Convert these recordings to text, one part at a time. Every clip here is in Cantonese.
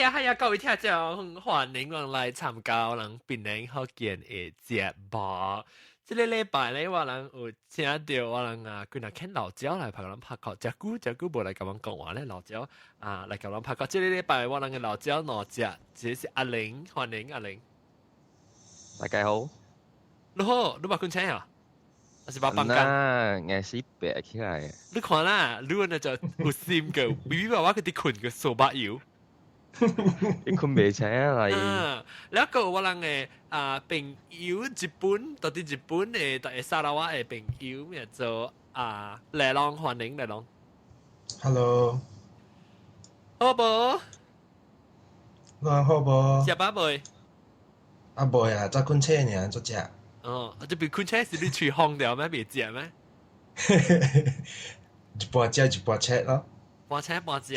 係啊，各位聽眾，歡迎我來參加我哋檳城福建嘅節目。這個禮拜咧，我哋有請到我哋佢哋傾老椒來同我哋拍過，隻股無嚟咁樣講話咧，老椒嚟咁樣拍過。這個禮拜我哋嘅老椒兩隻，這是阿玲，歡迎阿玲。大家好。你好，你話佢請啊？還是把幫間？硬是白起來。你看啦，你嗰就有心嘅，B B 爸爸佢啲困嘅數百油。你困未請嚟？แล้วก็ว่าลังเป็นอิวญี่ปุ่นตอนที่ญี่ปุ่นตอนซาลาวะเป็นอิวเนี่ยจะแหล่ลอง歡迎แหล่ลอง Hello， 好不？你好不？食飽未？啊未啊，才困醒呢，做食。哦，這邊困車是你吹風掉咩？未食咩？一半食一半切咯。半車半食。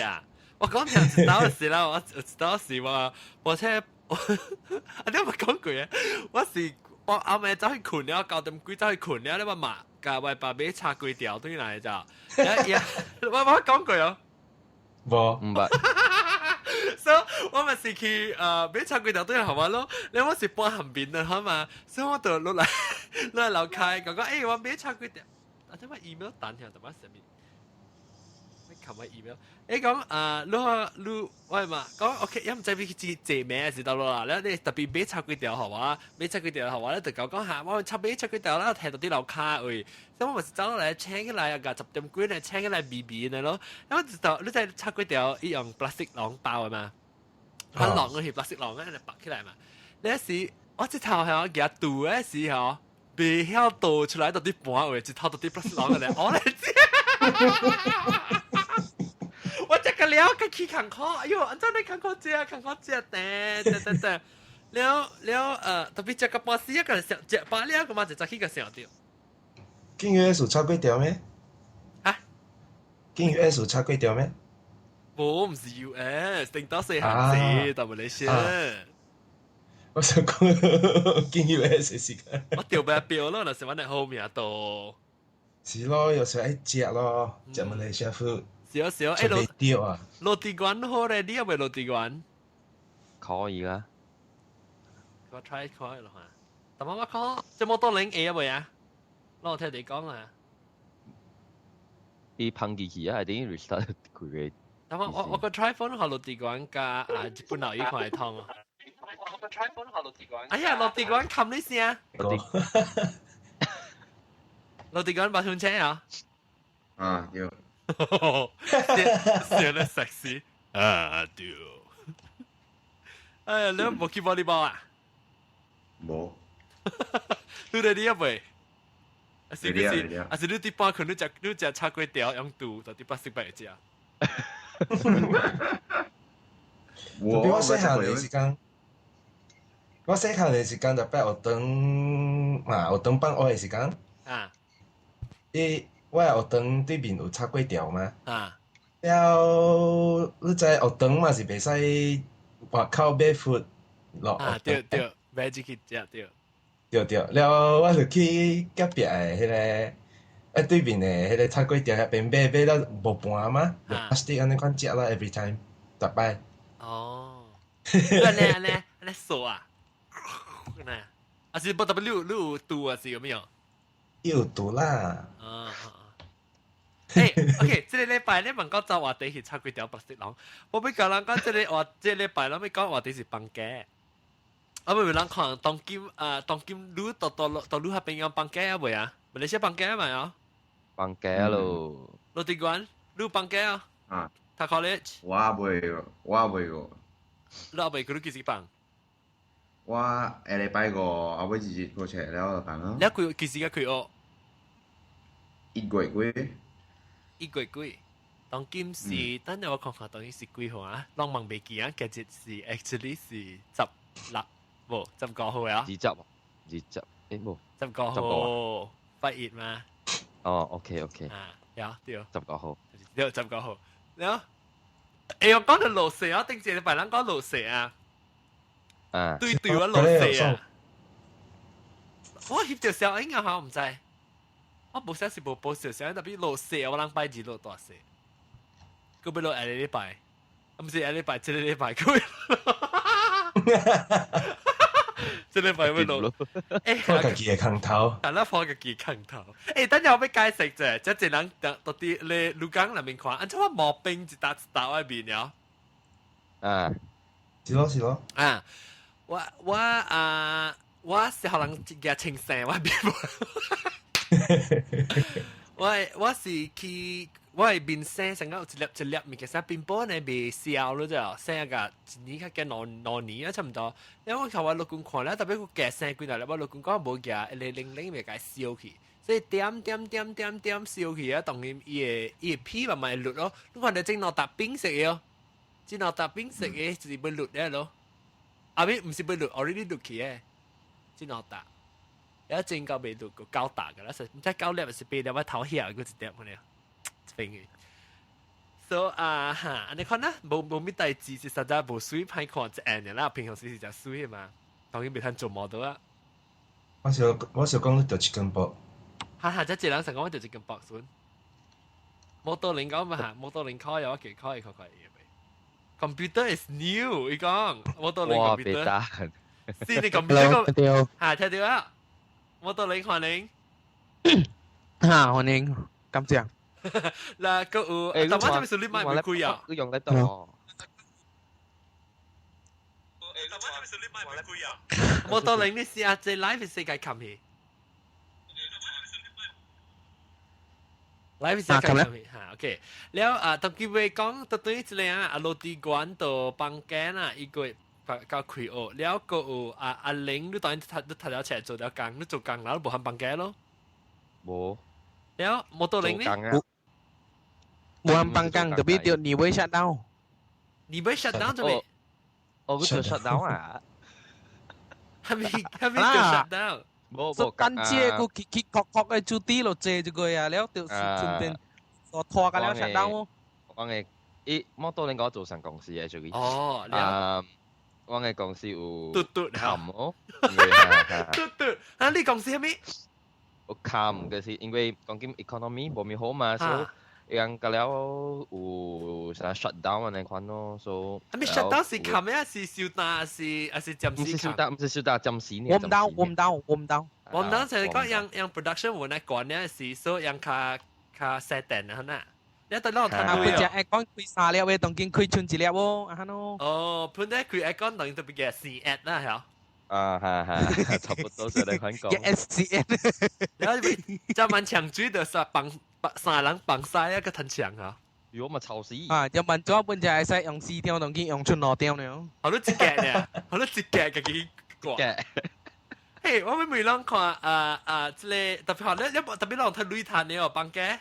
我講條知道嘅事啦，我知道是話半車，你有冇講句啊？我是我後尾走去困了，9點幾走去困了，你話嘛，架為把尾叉鬼掉對嚟就，我講句哦。無，唔捌。所以我咪是去俾拆佢頭都有學玩咯。你我是半含邊啊，係嘛？所以我就落嚟樓開講講，我俾拆佢頭，啊點解 email 彈條同埋上面？咩琴日 email？你講你喂嘛講 OK，因唔知邊字字名是到啦。你特別俾拆佢頭學話，俾拆佢頭學話咧，就講下，我插俾拆佢頭啦，睇到啲樓卡喂。咁我咪是走落嚟請起來啊，10點幾嚟請起來 BB 嘅咯。因為就你睇拆佢頭一樣 plastic 囊包嘅嘛。佢浪嗰條白色浪咧，你白起來嘛？你一時我隻頭係我夾肚嗰時候，未曉倒出來到啲盤位，一頭到啲白色浪嘅咧，我嚟知。我隻個了佢去坎坷，哎呦，安怎你坎坷隻坎坷隻噠，了特別隻個巴士一個人上隻巴了個嘛就走去個上掉。今月有炒粿條咩？啊？今月有炒粿條咩？冇，唔是 US，定多四行字，但係你先。我想講今月是時間。我調白表咯，就是揾喺後面度。是咯，有時愛食咯，食馬來西亞 food。少少，落地關好咧，你有冇落地關？可以啦。我 try 開咯嚇。但我講，有冇多領 A 啊？未啊？我聽你講啊。啲噴機器啊，點 restart 佢嘅？但我個 try phone 學落地關加日本佬依塊湯啊。我個 try phone 學落地關。哎呀，落地關冚你先啊！落地關把上車啊！啊，有。笑得 sexy 啊屌！哎呀，你冇見玻璃包啊？冇。你哋呢一位？啊是你啲包佢你只叉鬼條用度，就啲不識白只。我細漢嘅時間，我細漢嘅時間就擺學堂嘛，學堂放學嘅時間。啊。我學堂對面有炒粿條嘛。啊。了，你知學堂嘛是袂使外口買貨落。啊對，買只去食對。對，了我就去隔壁嘅迄個，對面嘅迄個炒粿條迄邊買了無盤嘛，plastic 安尼款食啦 ，every time，逐擺。哦。安尼數啊？啊是不特別你有度啊是有沒有？有度啦。OK， 這個禮拜你問講就話題是炒粿條白色狼，我俾講人講這個禮拜เราไม่講話題是放假，我咪人看當今路到路下邊有放假啊未啊？馬來西亞放假未啊？放假咯。落地關，你有放假啊？啊。讀 college？我未個。你後尾佢都幾時放？我下禮拜個後尾日過出了就放咯。你佢幾時佢學？1月幾？當今是，等陣我看看當今是幾號啊？浪漫未記啊，今日是 actually 是16，冇19號啊？20，誒冇。19號8月嘛？哦 ，OK。啊，有對。19號。對19號，了。誒，我講到落雪啊，頂住你白人講落雪啊。啊。對我落雪啊。我翕條小影啊，我唔知。我冇寫是冇小小，特別落雪，我人拜二落大雪。佢要落下禮拜。唔是下禮拜，這個禮拜佢，這個禮拜會錄。放家己嘅空頭，但係放個幾坑頭。誒，等陣我要解釋啫，即係人到啲你鹿港那邊看，按照我毛病一笪喺邊了。啊，是咯，啊，我是可能嘅清醒，我邊我是去。我係面生成個一粒物，其實邊波呢未燒咯啫，生個一年較兩年啊，差唔多。因為我靠我老公看咧，特別佢夾生幾耐咧，我老公講冇夾，零咪夾燒去，所以點燒去啊，當然伊皮慢慢落咯。你看你整落搭冰食嘅哦，整落搭冰食嘅就是要落咧咯。啊咪唔是要落 ，already 落去嘅，整落搭。有整夠未落個膠搭㗎啦，實唔知膠粒還是白粒，我頭曉嗰一碟咁樣。So 你看啦，冇咩大志，是實在冇水歹看一眼嘅啦。平常時是只水嘛，當然未通做model啊。我想講你着 chicken ball，即係人成講我就一根白筍。model 零講嘛嚇，model 零考有幾考嘢嘅？Computer is new， 你講 model 零 computer。哇，是你 computer 個掉聽到啊 ？model 零歡迎。歡迎，感謝。嗱，個但我就咪數你買唔貴啊？佢用得到。我到零你試下，即係 live 世界冚起，live 世界冚起嚇 ，OK。แล้วตะกี้ไป講ตะตุ้ยเลยอ่ะโรตีกวนตัวปังแกน่ะอีกก็คุยโอแล้วก็ลิงดูตอนนี้ดูถ่ายแล้วแชร์做แล้วกังดู做กังแล้ว冇喊ปังแก咯冇。แล้ว冇到零呢？冇喊ปังกัง特別掉你會 shut down。你被 shut down 咗未？我嗰條 shut down 啊！係咪叫 shut down？冇跟住個確嘅主啲咯，借住佢啊，แล้ว掉順便我拖緊แล้ว shut down 喎。我嘅摩多你講做成公司嘅最緊。哦，了。我嘅公司有嘟冚哦。嘟，啊你公司係咩？有冚嘅是因為講緊 economy 冇咪好嘛，所以樣個了有啥 shut down 嘅款咯，所以。係咪 shut down 是冚咩？是燒單是暫時冚？唔是燒單，暫時呢。我唔到。我唔當就係講樣 production 換嚟講呢是所以樣卡 set 定啊嗱。你對攞睇佢只係講開沙了嘅，當見開春節了喎，啊咯。哦，盤咧佢係講當然特別嘅 CAT 啦，係係，差不多就嚟款講。SCN。然後就問長嘴就三人綁晒一個藤牆啊。如果咪臭死。就問咗本就係使用絲條，當見用春羅條呢。好多節嘅呢，好多節嘅幾個。嘿，我咪諗看即係特別話咧，一特別諗睇旅攤你有綁嘅。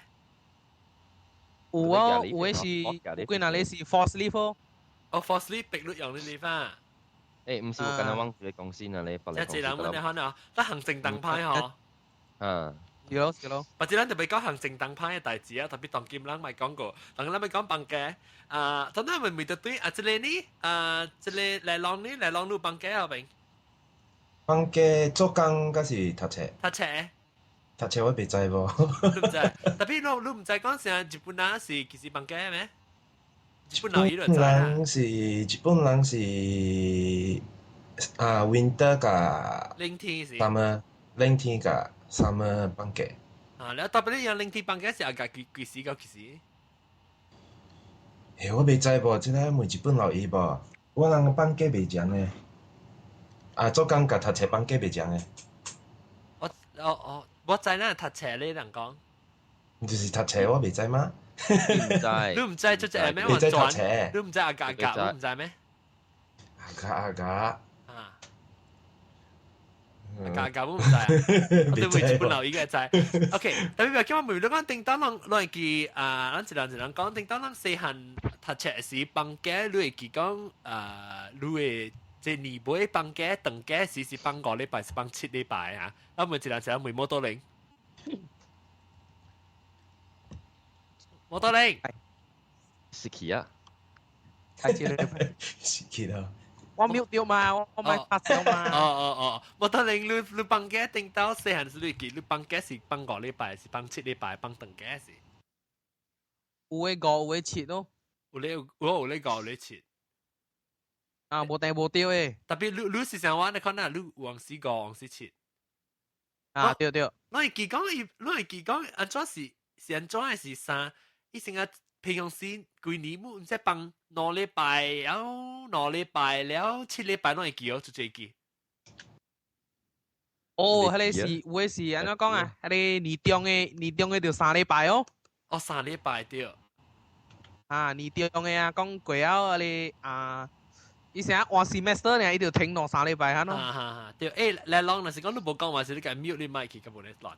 有啊，有嘅是，佢那裡是 force leave 咯。哦 ，force leave 逼率用呢地方。誒，唔是我跟他往你公司那裡發嚟。一人問你可能，得行政燈牌嗬。係咯。或者咱特別講行政燈牌嘅代志啊，特別當劍人咪講過，當咱咪講綁嘅。當咱咪對對即係呢，即係嚟浪路綁嘅後邊。綁嘅做工嗰時讀冊。讀冊我未知喎。你唔知，特別你唔知講成日本人是其實綁嘅咩？日本人是winter 㗎。冷天是。summer 冷天㗎 summer 綁嘅。แล้ว特別你樣冷天綁嘅時候，佢幾時到幾時？我未知喎，即係問日本佬伊噃，我人綁嘅未講嘅。做工甲讀冊綁嘅未講嘅。我知啦，讀冊你能講。就是讀冊我未知嗎？你唔知即係咩運轉？你唔知價，你唔知咩？價。價我唔知啊，我對會日本佬依個知。OK，特別話今日每兩講叮當啷來記咱一人講叮當啷細漢讀冊時綁嘅，你會記講你會即年尾綁嘅，長嘅時是綁5禮拜，是綁7禮拜啊。我每一人每摩多零。摩多零。是佢啊。係是佢啊。我瞄掉嘛，我咪發燒嘛。摩多零你綁嘅定到細漢時你記，你綁嘅是綁5禮拜，是綁7禮拜，綁長嘅是。有嘅5，有嘅7咯。有你講你切，啊，無定無掉誒，特別你是想話你看那你往時講往時切，啊對對，我係記講我係記講安怎是安怎係啥，伊成日平常時幾年唔使放2禮拜，然後2禮拜了7禮拜攏會記哦，就這記。哦，迄個是有誒是安怎講啊？迄個年中誒就3禮拜哦。哦，3禮拜對。啊，年中誒啊，講過後迄個啊，伊成日換 semester 呢，伊就停兩3禮拜哈咯。哈，對，誒，來浪若是講你無講話是你甲 mute 你麥去，咁無咧亂。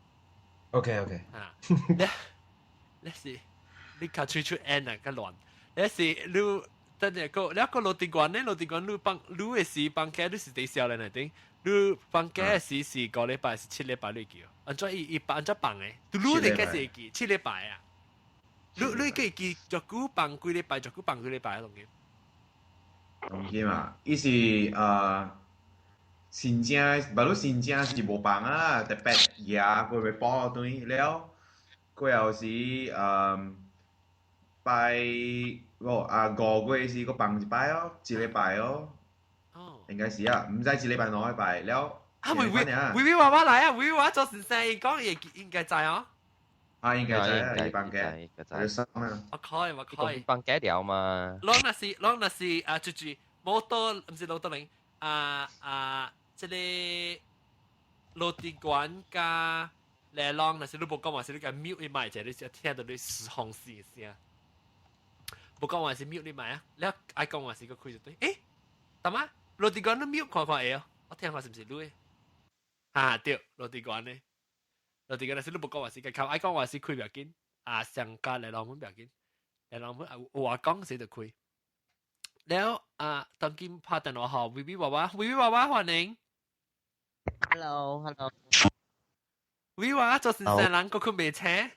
OK，啊，你是你靠吹出 N 啊，咁亂。你是你等下個，你個落地關咧，落地關你放你嘅時放假你是第少年嚟頂，你放假嘅時是5禮拜是7禮拜你記，安怎伊安怎放誒？你哋嘅是記7禮拜啊？你可以記就久放幾禮拜，就久放幾禮拜啊，同嘅。同嘅嘛，伊是新正，不如新正是無放啊，特別嘢過會報對了，過後是拜5月是個放一擺哦，1禮拜哦，應該是啊，唔知1禮拜2禮拜了。啊，微娃娃來啊，微娃娃做先生，伊講應該知哦。啊，應該知啊，伊放假，就上啊。我可以。放假了嘛？啷那是啊，就是摩托唔是摩托零即個落地關加嚟啷那是你無講話是你個 mute 你買者，你就聽到你紅事聲。無講話是 mute 你買啊，你愛講話是個開就對。誒，大媽落地關你 mute 看會哦，我聽下是唔是你？啊對，落地關呢？落地關是你無講話是個靠愛講話是開唔要緊，啊上加嚟啷唔要緊。然後我話講死就開，แล้ว當今拍電話號 Vivi 娃娃歡迎 Hello，Vivi 娃娃做先生人，佢未車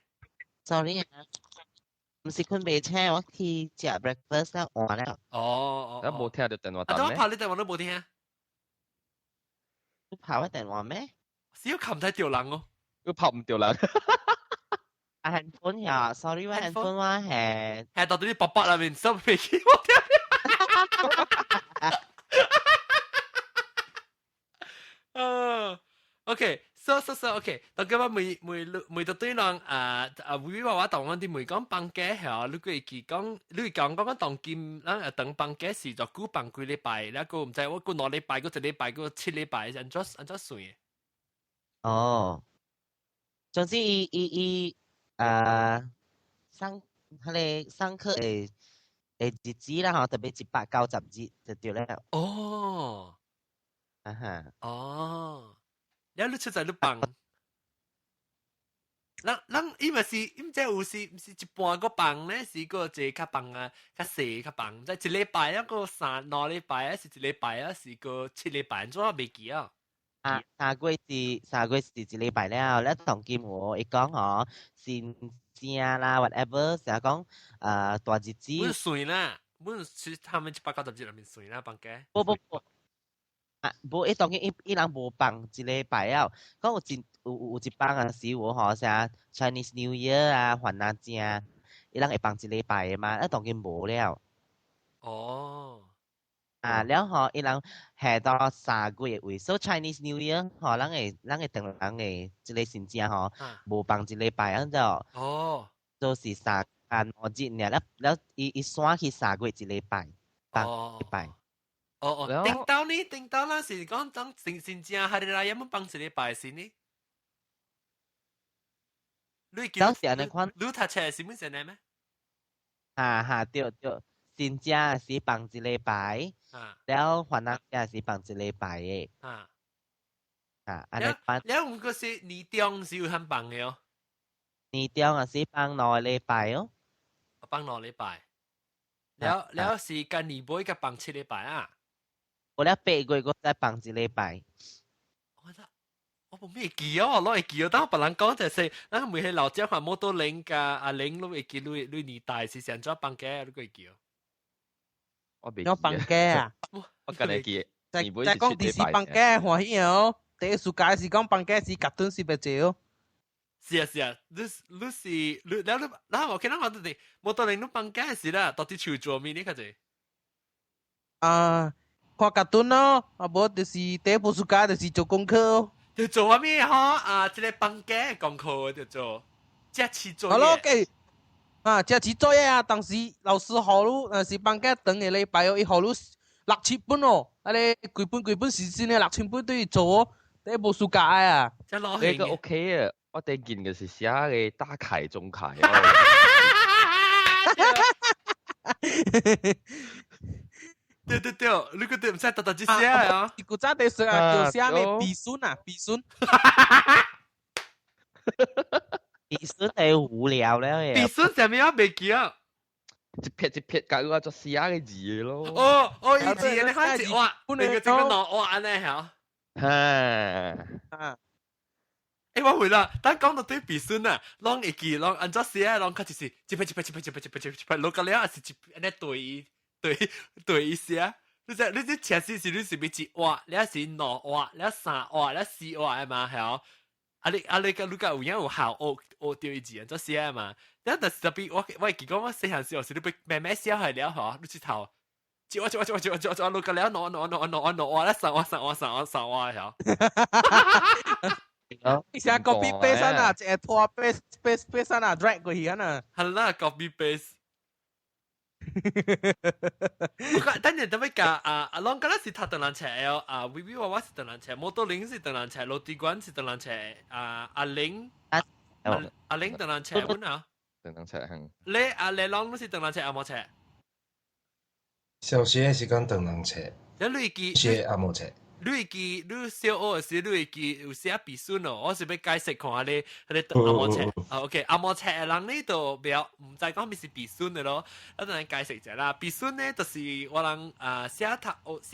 sorry 啊，唔是困未車，我去食 breakfast แล้ว換แล้ว哦，แล้ว冇聽到電話啊，彈咩？我拍你電話都冇聽，你跑一電話咩？少冚睇條人哦，佢拍唔掉啦。啊 handphone 呀 sorry ว่า handphone ว่า係到啲白白入面收飛機，我聽。OK，so OK，當今日每到對人Vivi 娃娃同我哋每講放假後，你會講，你講當今咱等放假時就久放幾禮拜，然後唔知我2禮拜，1禮拜，7禮拜，安怎算嘅？哦，總之伊上課嘅日子啦，嗬，特別190日就對了。哦，啊哈，哦，然後你出在你放。咱伊嘛是，毋知有時毋是一半個放咧，是個一較放啊，較細較放，毋知1禮拜啊，個2禮拜啊，是1禮拜啊，是個7禮拜，怎啊袂記啊3個月是1禮拜了，แล้ว當今我一講嗬，先正啦 whatever，成日講大日子。阮算啦，阮去他們190日入面算啦，放假。不，無伊當然伊人無放1禮拜了，講有一放啊時有嗬，啥 Chinese New Year 啊，還那正，伊人會放1禮拜的嘛，當然無了。哦。แล้ว嗬，伊人下到3個月位，所以 Chinese New Year 嗬，人會當人會一個新正嗬，無放1禮拜咁就，哦，就是3日呢，แล้ว伊算去3個月1禮拜，放1禮拜。哦，定到啦，是講當新正下日來有冇放1禮拜先呢？你讀冊冊是乜嘢咩？對，新正是放1禮拜，แล้ว還那正是放1禮拜嘅。แล้ว唔過是年中是有肯放嘅哦。年中啊是放2禮拜哦。放2禮拜。แล้ว是跟年尾嘅放7禮拜啊。我了8個月我再放1禮拜。我冇咩記哦，攞嚟記哦。等我別人講就係，咱每係老鳥看摩托零㗎，阿零都會記，你年代是上咗放假，你會記哦。我放假啊！我跟你記，再講第時放假歡喜哦。第一暑假是講放假是夾短時不少。是啊是啊，你然後我見到我哋冇到你都放假時啦，到底做做咩呢？佢哋啊，看卡通咯，啊無就是第一部暑假就是做功課哦。就做乜咩嗬？啊，即係放假功課就做，假期作業。好咯，嘅啊，假期作業啊，當時老師好咯，是放假等個禮拜哦，伊好咯6,7本哦，啊咧幾本時先咧6,000本都要做哦，第一部暑假啊。即係攞呢個 OK 啊，我哋見嘅是寫嘅大楷中楷。對，你個對唔使特特之寫啊！古早啲時啊，叫寫咩鼻孫啊，鼻孫。鼻孫係無聊咧。鼻孫上面我未記啊。一撇搞個做寫嘅字咯。哦，以前你開始畫，你個整個腦畫咧嚇。嚇。誒，我會啦，但講到對鼻孫啊，啷會記，啷按照寫，啷開始是一撇，落個了是一安對一些。你前時是你是咪一畫，你是兩畫，你三畫，你四畫係嘛？係哦。你個有樣有效學掉一字按照寫嘛？但係特別我記講我細漢時候是你被慢慢寫係了嗬，你知頭。我錄個了我咧三畫係哦。你寫 copy paste 啊，即係拖 paste 啊 ，drag 過去啊。係啦 ，copy paste。等陣咩㗎？啷個咧是他等人車哦，Vivi 娃娃是等人車，摩托林是等人車，羅地關是等人車，阿玲等人車，揾啊？等人車行。你啷都是等人車，阿冇車。小學的時間等人車，你會記？小學阿冇車。你會記？你小學時你會記有寫鼻孫哦？我是要解釋看下你等阿冇車。OK， 阿冇車嘅人呢度比較唔知講咩是鼻孫嘅咯。我等你解釋一下啦。鼻孫呢，就是我人寫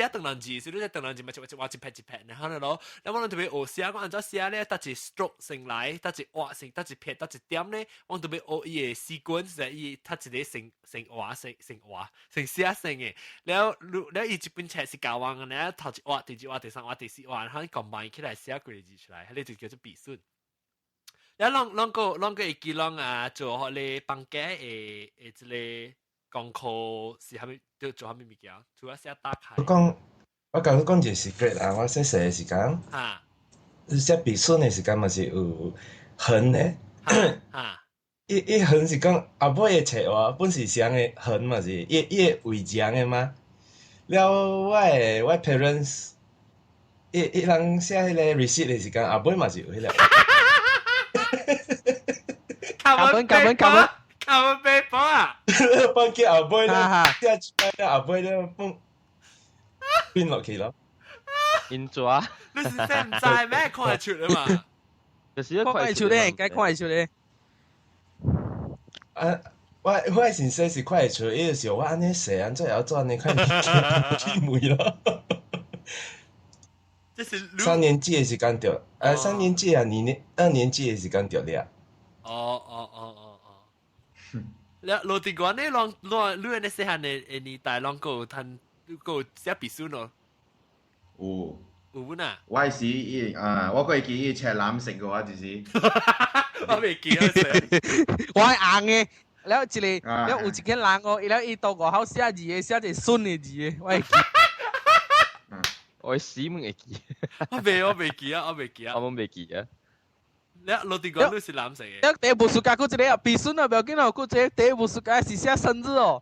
等人字，是你等人字咪畫一撇，然後呢咯，咁我哋特別學寫，我按照寫咧，得一 stroke 成來，得一畫成，得一撇，得一點咧，我特別學伊嘅習慣，就係伊得一個成畫成寫成嘅。แล้ว伊一本冊是教我嘅咧，頭一畫，第二畫。第三話、第四話，然後combine起來寫個字出來，呢就叫做鼻孫。然後啷個會記啷做你放假誒一個功課是係咪要做係咪物件？除咗寫打卡。我甲你講一個 secret 啊，我寫寫嘅時間，寫鼻孫嘅時間嘛是有橫嘅。伊橫是講後尾嘅冊話，本是寫嘅橫嘛是伊嘅為正嘅嘛。了我 parents。一人寫迄個 receipt 嘅時間，後尾嘛是有迄個。教文背包啊！放去後尾咧，寫出來咧，後尾咧變落去咯。印抓。你是真唔知咩？看得出啊嘛。就是看得出咧，該看得出咧。我先寫是看得出，伊就是我安尼寫，安怎會做安尼看去梅咯。3年級嘅時間掉，3年級啊，2年級嘅時間掉了。แล้วโรติกว่านี่ลองในเสียหันในนี่แต่ลองก็ทันก็เสียปีสูนเนาะ有น่ะ我係我嗰記憶赤藍色嘅話就是我未記啊我係硬嘅แล้ว一個แล้ว有一個人哦แล้ว伊到外口寫字嘅寫一孫嘅字嘅我係記我死唔會記我未記啊我冇未記啊แล้วโรติกว่า你是藍色嘅แล้ว第一部暑假嗰一個鼻孫啊不要緊哦嗰一個第一部暑假是寫生日哦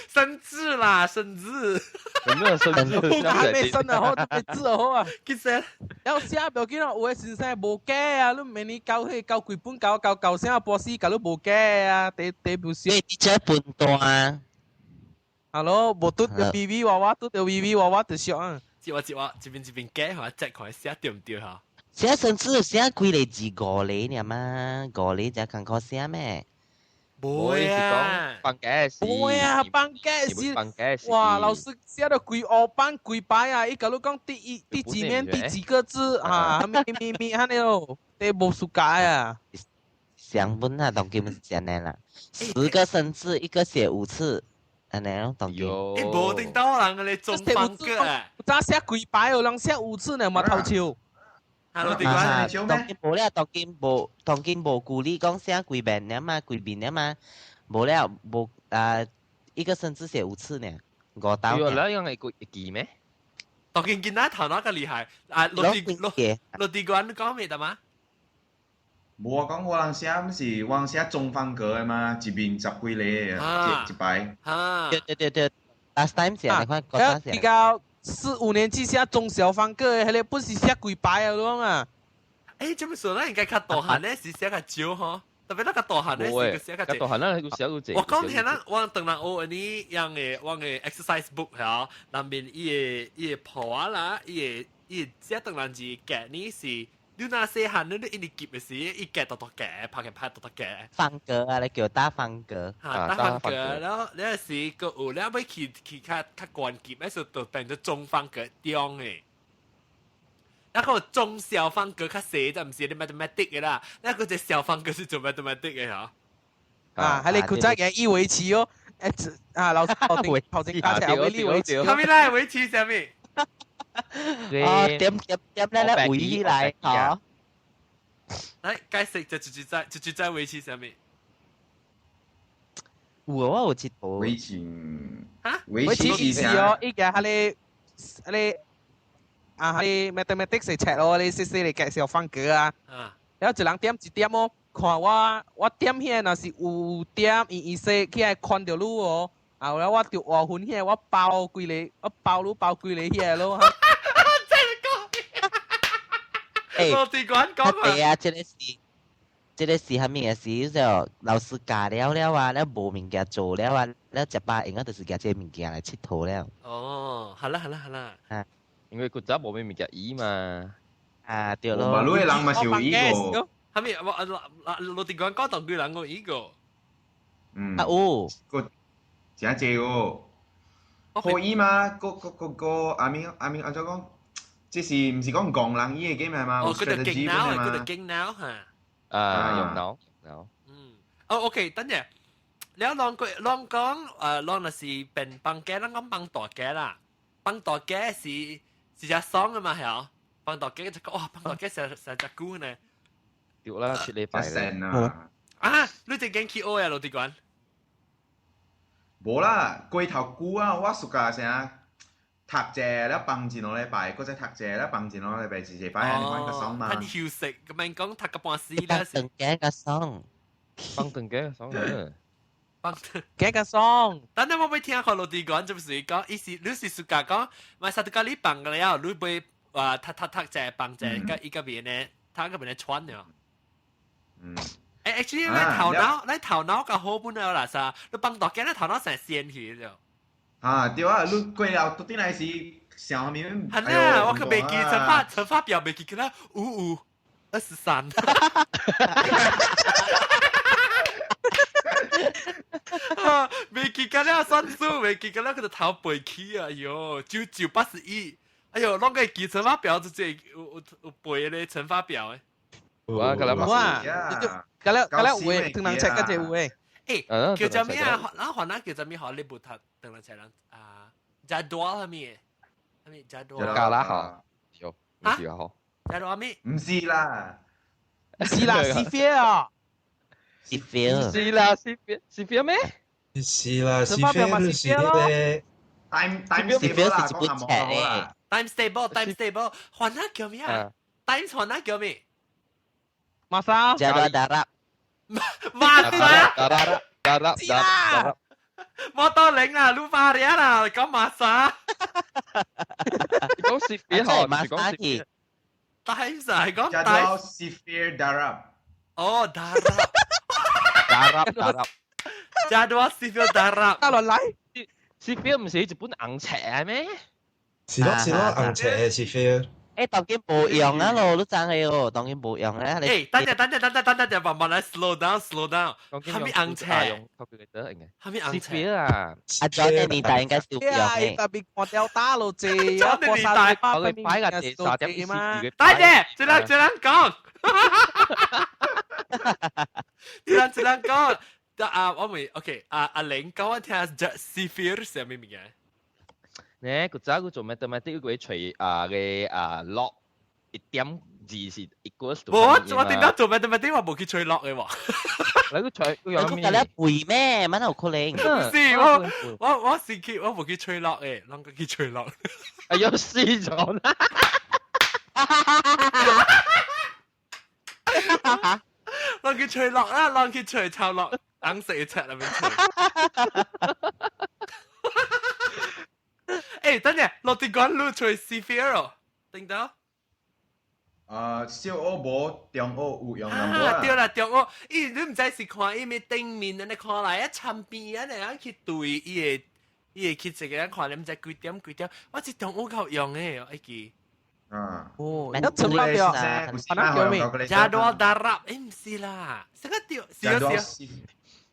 生字啦生字有沒有生字還沒生啊好特別字好啊其實แล้ว寫不要緊哦有嘅先生無假啊你明年教幾本教聲博士教你無假啊第一部書你這笨蛋Hello，無拄着 BB 娃娃，拄着 BB 娃娃就俗啊！一邊假嚇，即看寫對唔對嚇？寫生字寫幾個字5厘爾嘛，5厘就艱苦寫咩？冇啊，放假時，冇啊，放假時，哇！老師寫到幾黑板幾白啊！伊甲你講第幾面第幾個字啊？咪安尼咯，第無暑假啊！上本啊，當基本是這樣啦，10個生字，一個寫5次。安尼咯，當然。無定到人嘅你中放個啊！早寫幾排哦，人寫5次呢嘛頭笑。落地關當今無鼓勵講寫幾遍了嘛，幾遍了嘛，無了無一個甚至寫5次呢，5刀呢。有了用係個記咩？當見見到頭腦咁厲害，落地關講咩得嘛？冇啊，講我人寫唔是我人寫中方格嘅嘛，一邊10幾個一排。對 ，last time 寫你看嗰陣寫。比較4、5年級寫中小方格，迄個本是寫幾排啊，攏啊。誒，咁說咧，應該較大漢咧是寫較少吼，特別那個大漢咧是寫較少。大漢咧係個寫到濟。我講聽啦，我當然學呢樣嘅，我嘅 exercise book 嚇，內面伊個譜啊啦，伊個寫當然是夾呢是。你那細漢你一直夾嘅時，一夾到夾，拍到夾。方格啊，你叫打方格。打方格，然後你時個有你要去較關鍵，嗰時就變咗中方格中嘅。然後中小方格較細，就唔是你 mathematic 嘅啦。那個隻小方格是做 mathematic 嘅嚇。喺你佢真嘅以圍棋哦，老師頭先教條你圍棋。後面咧圍棋上面。點咧圍起來，嗬。來解釋就直在圍棋上面。我有知道。圍棋。嚇？圍棋是哦，依個喺你 mathematics 係 check 咯，你細細嚟計小方格啊。然後一人點一點哦，看我點遐若是有點伊細起來看到你哦。然後我就換分遐，我包幾個遐咯。落地關講啊！係啊，這個是係咩事？就老師教了啊，แล้ว無物件做了啊，แล้ว食飽應該就是夾這物件嚟佚佗了。哦，係啦。因為古早冇咩物件醫嘛。對咯。馬路嘅人嘛是有醫個。係咪？落地關講當句人個醫個。有。個真濟個。可以嘛？個阿明安怎講？即是唔是講講人醫嘅嘅嘛？哦，佢就勁腦，佢就勁腦嚇。用腦。OK，等陣，你講那是變幫家，咱講幫大家啦。幫大家是只爽嘅嘛係啊？幫大家就講哇，幫大家成隻股呢。對啦，出禮拜啦。你隻驚去學啊，老地關？冇啦，龜頭股啊，我暑假成日。讀者แล้วปังจีนอะไรไปก็จะ讀者แล้วปังจีนอะไรไปจีไปอันนี้มันก็ซ้อมมาท่านหิวสิก็มัน講讀個半時啦สิปังแกก็ซ้อมปังแกก็ซ้อม但係我ไม่聽佢老弟講，就是講，你是暑假講，咪實到你ปัง了，你會話讀者ปัง者，個一個邊呢，他個邊呢穿了。actually 你頭腦個好本來啦，啥？你ปัง大家，你頭腦成仙去咗。對啊，你過了到底來是想下面？係啦，我可未記乘法表未記佢啦，23。未記佢啦，算數未記佢啦，佢就頭背起啊！哎呦，9981，哎呦，啷個記乘法表就即有背咧乘法表誒。哇，咁啦，哇，咁啦有誒，同人 check 嗰隻有誒。叫做咩啊？然後叫做咩？好，你不讀等人才能jadwal 係咩？係咪 jadwal？加拉好，有，唔是好。jadwal 咩？唔是啦，是啦，是 fear 啊，是 fear，是啦，是 fear 咩？是啦，是 fear 是咧。time stable 啦，講下冇啦。time stable，換下叫咩啊 ？time 換下叫咩？馬莎。jadwal darab。Masa，摩多領啊，盧巴里啊，講Masa，講 Sifir 好，講 Sifir，但係唔係講大 Sifir Darab， 哦 Darab，Jadwal Sifir Darab，打落嚟 ，Sifir 唔係日本硬尺咩？是咯，硬尺嘅 Sifir。當然冇用啊咯，你知係哦，當然冇用啊。等陣，慢慢嚟 slow down，係咪硬尺？係咪硬尺啊？阿 John 嘅年代應該少用嘅。特別我掉打路字，John 嘅年代我哋擺個地沙點嘛。等陣，只能講，只能講。我咪 OK，阿玲講我聽下 Sifir 係咩嘢？咧，佢早佢做 mathematics 佢除嘅log 一點字是 equals to 我點解做 mathematics 我冇去吹落嘅喎？你個吹你個隔咧背咩？乜有可能？唔是我是去我冇去吹落嘅，啷個去吹落？哎呀輸咗啦！啷佢吹落啦，啷佢吹抄落，硬死赤入面吹。誒，等陣落地講路吹 sphere 哦，定到？小學無，中學有用淡薄啊，對啦，中學，你唔知是看伊咪頂面，你看來一參邊啊，你去對伊會去一個人看，你唔知幾點，我是中學夠用嘅，我記。哦，一層包掉，可能叫咩？Jadwal darab，唔是啦，成個掉，是。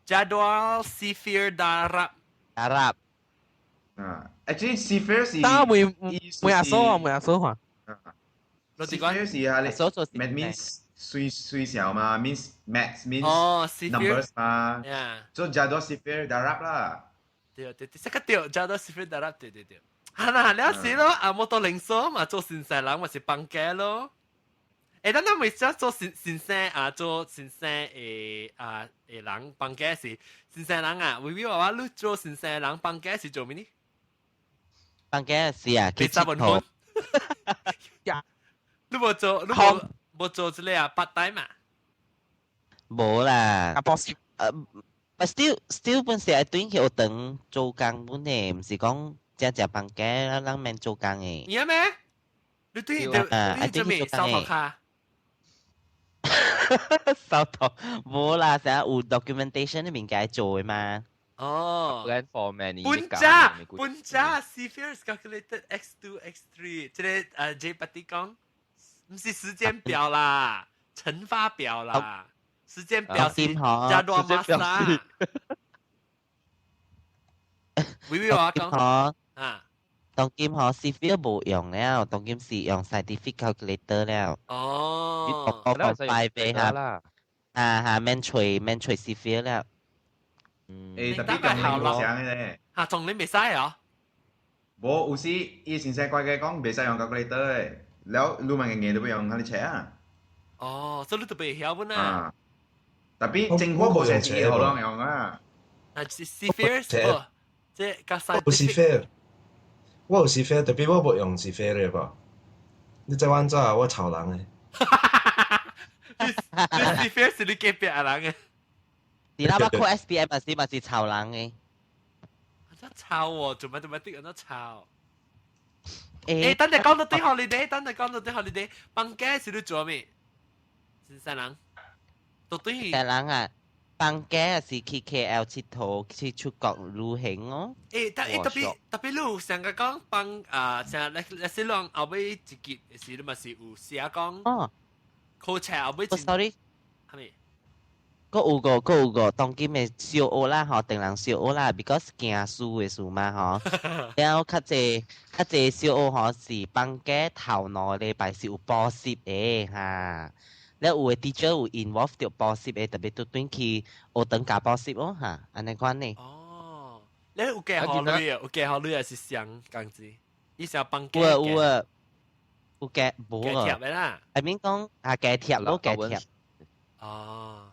Jadwal sphere darab。darab。actually sphere 是。但係每阿數啊。sphere 是係你 means 水小嘛 ，means maths means numbers 嘛。so jadwal sphere darab 啦。對，成個掉 Jadwal sphere darab，對。係啦，了時咯，冇到零數嘛，做先生人咪是幫家咯。誒，等陣咪想做先生啊，做先生誒人幫家是先生人啊，微微話你做先生人幫家是做咩呢？幫家是啊，你三文婚。你冇做之類啊，part time 嘛？冇啦。啊，boss。but still 本時係對佢有等做工本嘅，唔是講。只幫家人免做工嘅。有咩？你對做咩？收頭卡？收頭冇啦，成日有 documentation 啲物件做嘅嘛。哦。plan for many。本渣 sphere is calculated x2 x3，即係J 八啲講，唔是時間表啦，乘法表啦，時間表是加多馬莎。微微話講。當今可 sphere 冇用了，當今是用 scientific calculator 了。哦，我講快俾下，免除 sphere 了。特別仲你唔想嘅咧。嚇，仲你未使啊？冇，有時伊先生怪嘅講未使用 calculator 嘅，แล้วรู้มัน嘅嘢都ไม่用佢哋แชร์啊。哦，所以你都未曉本啊。特別政府冇寫字好多用啊。sphere 即係個 scientific。我有sphere，特別我冇用sphere嘅噃。你在玩咋？我抄人嘅。你sphere 是你隔壁人嘅。你那把考 SPM 嘛是抄人嘅。真抄喎，做乜啲人抄？誒，等陣講到啲 holiday，放假時你做咩？先生人，到底先生人啊！放假是去 KL 佚佗，去出國旅行哦。誒，特別你成日講放成日你使兩後尾一節時，你咪是有寫講哦，考車後尾一 sorry，係咪？嗰有個當今嘅小學啦，嗬，定人小學啦 ，because 驚書嘅事嘛，嗬。然後較濟小學嗬是放假頭兩個禮拜是有補習嘅嚇。แล้ว有 teacher 有 involve 掉補習嘅，特別都短期學等加補習咯嚇，安尼款呢。哦，你有計學率啊？有計學率還是上工資？以前放假有計冇啊？計貼嘅啦。I mean 講計貼咯，計貼。哦。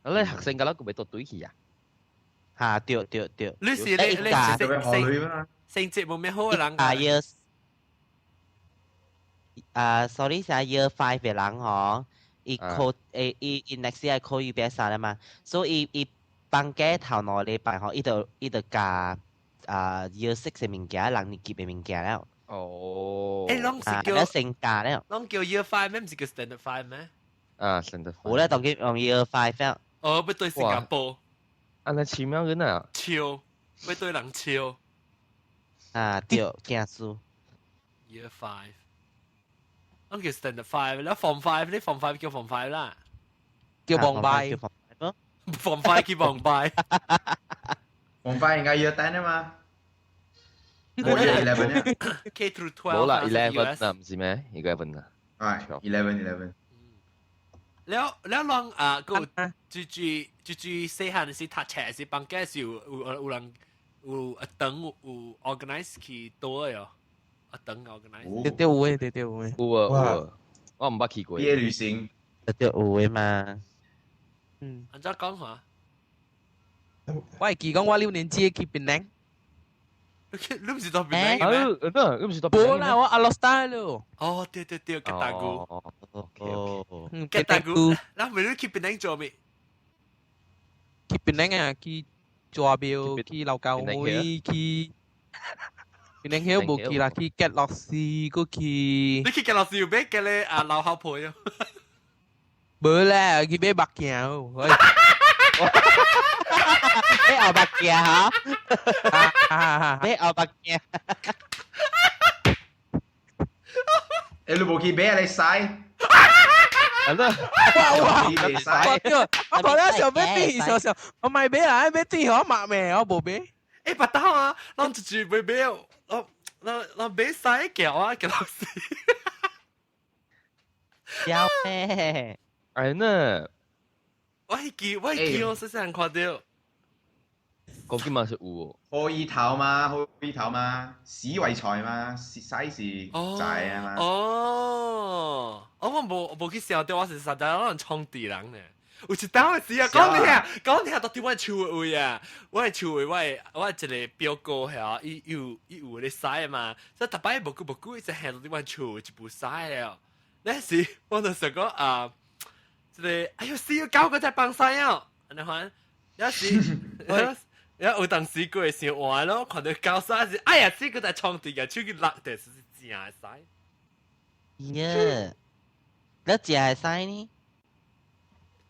你學生㗎啦，佢咪讀對去啊？嚇，對。你是你成績冇咩好嘅人㗎。sorry 係 year 5嘅人嗬。伊考伊 next year 考 UBS 啦嘛，所以伊放假頭兩個禮拜吼，伊就教year 6嘅物件，六年級嘅物件了。哦。誒，攏是叫升價了。攏叫 year 5咩？唔是叫 standard 5咩？standard 5。好咧，當佢用 year 5了。哦，要對新加坡。安尼奇妙人啊！超，要對人超。對，驚書。year 5。咁叫 standard 5，แล้ว form 5นี่ form 5叫 form 5啦，叫望拜，form 5叫望拜，form 5應該 year 10啊嘛，冇 year 11啊 ，K through 12冇啦，11啊，唔是咩？11啊，係11。แล้วลองก็จู่細漢時讀冊時放假時有人有等有 organize 去多嘅哦。等 organize。對，有誒。有啊。我唔捌去過。畢業旅行，就有嘅嘛。安怎講下？我係記講我6年級去檳城。你唔是到檳城嘅咩？你唔是到冇啦，我阿羅斯達咯。哦，對，吉大姑。哦，吉大姑，嗱，咪你去檳城做咩？去檳城啊，去抓表，去老教會，去檳城曉冇去啦，去吉樂士，嗰去。你去吉樂士要俾吉你啊老校陪啊？冇啦，去俾白鏡。俾牛白鏡嚇，俾牛白鏡。你冇去俾你曬。哇！我覺得上邊邊上，我咪俾啊，俾啲我抹咩，我冇俾。誒，不得啊，咱住住俾我俾曬腳啊，吉樂士。有咩？係呢？我記，我細細看到。講緊嘛是有可以頭嘛，屎為財嘛，size 債啊嘛。哦，我冇去想到，我是實在可能創地人呢。有一當嘅時啊，講聽到對我厝位啊，我嘅厝位，我一個表哥係伊有咧使嘛，所以逐擺無久，一直行到對我厝一部使了。那時我就想講啊，一個哎呦死要搞個只幫使啊，安尼款，有時有當時佢會想玩咯，看到搞曬時，哎呀，這個在創地嘅，手機落地是真係使。呀，你只係使呢？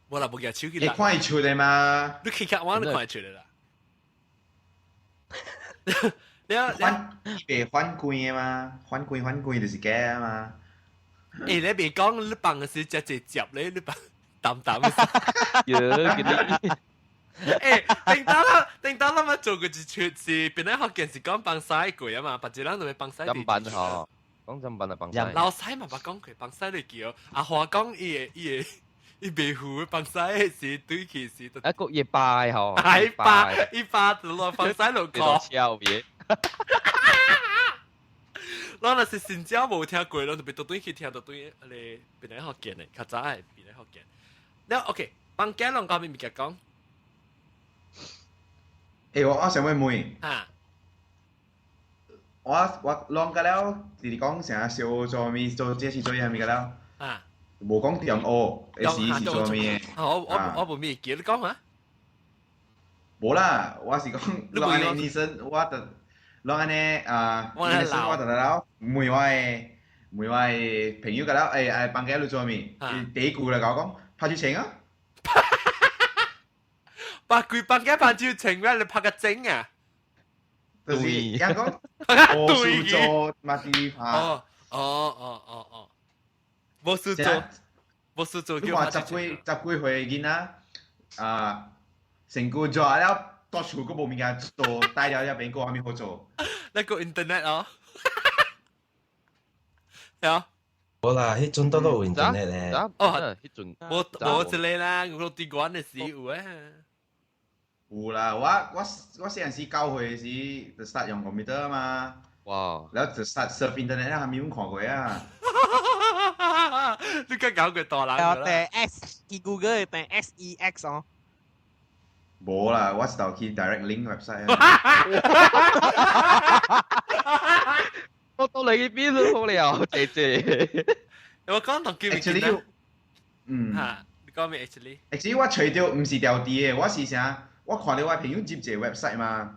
我啦冇嘅手機你落。看伊出嚟嘛？你看我都看出來啦。你反貴嘅嘛？反貴就是假啊嘛。誒，你別講你放嘅時只接咧，你放淡嘅時。誒，定當我做過一出是，本來學件是講放曬貴啊嘛，別一人就會放曬。砧板嗬，講砧板啊，放曬。老師嘛，講佢放曬你叫，阿華講伊袂糊放曬是對起是。一個月拜嗬，一巴就落放曬落個。笑嘢。我若是新疆無聽過，我就別到對去聽到對你本來學件嘅，較早係本來學件。แล้วโอเคบางแก้ลอง講咪咪講。我想問啊，我攏個了，你講成日小做咩做這是做嘢係咪個了？啊，無講點學，是做咩？我冇咩叫你講啊。無啦，我是講，讓安尼醫生，我就讓安尼醫生我就了，每位朋友個了，幫佢嚟做咩？第一句嚟講，拍住情啊！八句幫佢拍照情咩？你拍個整啊？就是人講，無事做嘛是拍。哦，無事做叫拍。十幾歲囡仔，成個做了，到處都冇物件做，帶了一邊個還沒好做。那個 internet 哦，係啊。冇啦，迄陣都有 internet 咧。迄陣冇一個啦，我啲關嘅事有啊。有啦，我細陣時9歲時就 start 用 computer 嘛。哇！然後就 start surf internet 啦，還沒有看過啊。你個搞個大人㗎啦。訂 X，去 Google 訂 SEX 哦。冇啦，我是到去 direct link website 我到你邊都好了，姐姐。我講同叫 actually， 嚇，你講咩 actually？ actually 我除咗唔是掉啲嘅，我是啥？我看到我朋友接一個 website 嘛，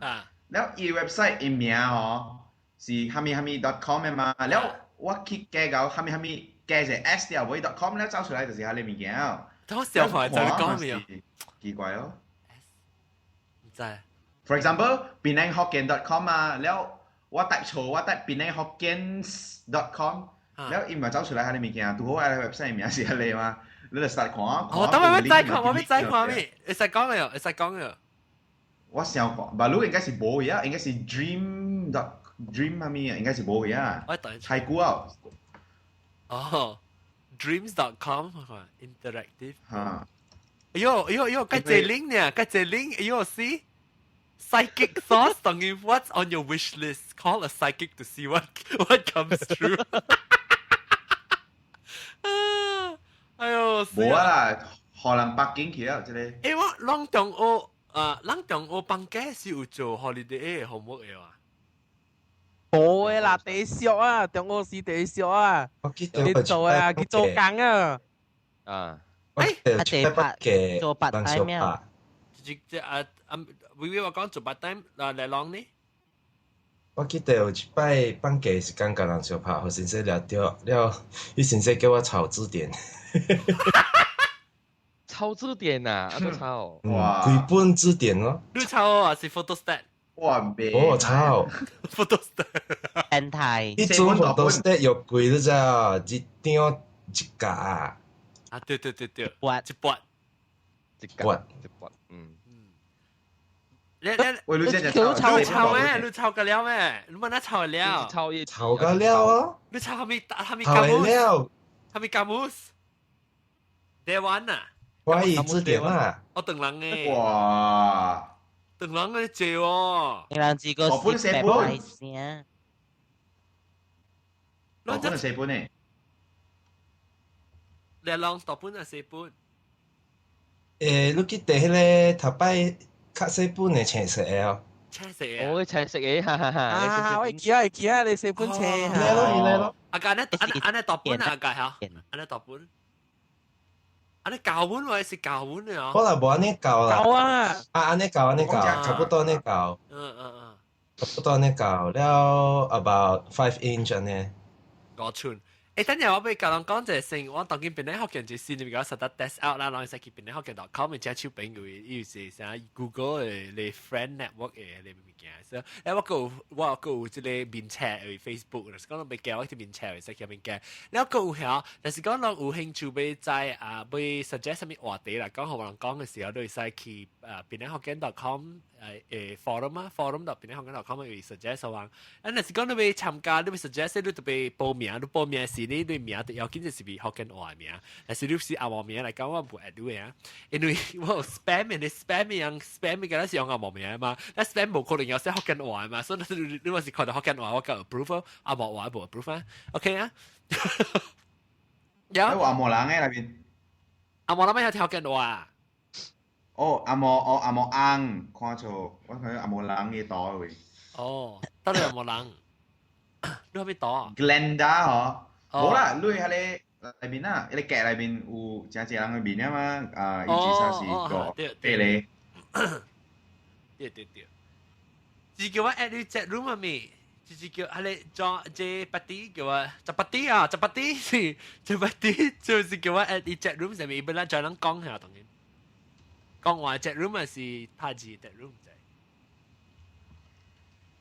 然後伊 website 嘅名是哈咪 .com 嘅嘛，然後我去加到哈咪加隻 s.com 咧，走出來就是哈你物件。我小孩就你講咩啊？奇怪咯。唔知。For example， penanghokkien.com 啊，然後我type 錯，我type penanghokkien.com， 然後伊咪走出來哈你物件，拄好喺 website 名是哈你嘛，你就 start 看。哦，等我再看，我要再看咩？會使講嘅，會使講嘅。我想看，馬路應該是冇嘅，應該是 dream 係咪啊？應該是冇嘅。我等。太古啊！哦 ，dreams.com interactive。嚇！哎呦，該這 link 呢？該這 link，哎呦，see psychic thoughts 等於 what's on your wish list？Call a psychic to see what comes true。哎呦，無啊啦，荷蘭北京去啊，即個。誒，我咱中學咱中學放假是有做 holiday 嘅項目嘅哇。冇嘅啦，地少啊，中學是地少啊，你做啊，佢做工啊。啊，我記得出北嘅做 part time 咩？微微話講做 part time 嚟浪呢？我記得有一擺放假時間甲人相拍，互先生聊着了，伊先生叫我抄字典。抄字典啊，都抄。哇！幾本字典咯。你抄啊是 photostat。哇，未。我抄。photostat。變態。一種 photostat 有貴你知啊？一張一格啊。啊，對，撥一撥。一格，喂，你真係抄咩？你抄個了咩？你問他抄了？抄個了啊！你抄係咪抄了？係咪camus？台灣啊？華語字典啊！我等人誒。哇！等人嘅借喎。你人自個本寫本。我本係寫本誒。你兩讀本係寫本。你記得迄個頭擺較細本嘅青色嘅哦。青色嘅。我青色嘅，哈哈哈。喂，記啊，你寫本青。嚟咯。阿家呢讀本啊，阿家嚇。安尼讀本。安尼教本或者是教本嘅哦。可能無安尼教啦。教啊！安尼教，差不多安尼教。差不多安尼教了 about 5 inch 安尼。5寸。誒，等陣我俾教人講就係先，我當見邊啲學嘅就先，你而家實得 test out 啦，然後先去邊啲學嘅 .com 嘅手邊佢有時成 Google 嘅你 friend network 嘅你物件，所以我個有即個面冊嘅 Facebook，講到未教我啲面冊嘅識入面嘅，你個有曉，但是講到有興趣要在要 suggest 什麼話題啦，講學人講嘅時候都會使去邊啲學嘅 .com forum 啊 ，forum 度邊啲學嘅 .com 會 suggest 話，但是講你要參加，你要 suggest 你特別報名，你報名時你對名要緊就是別學緊話名，但是你是阿毛名嚟講我唔 add 嘅啊，因為我 spam 嘅，你 spam 樣 spam 嘅嗰陣時用阿毛名啊嘛，你 spam 冇可能有些學緊話嘛，所以你話是看到學緊話我夠 approve，阿毛話冇 approve 啊 ，OK 啊？有阿毛人嘅裏邊，阿毛諗咩有學緊話？哦，阿毛硬，看錯，我睇阿毛人嘅朵位。哦，得你阿毛人，你喺邊朵 ？Glenda 嗬，冇啦，你喺你裏邊啊，你夾裏邊有正正人裏邊啊嘛，啊，以至三四個俾你。對，只叫我 add 你 chat room 啊咪，只叫係你做 J 八 D 叫我就八 D 啊，就八 D 是就八 D，就是叫我 add 你 chat room 上面，本來再能講下當然。講話 chat room 啊是拍字 chat room 仔。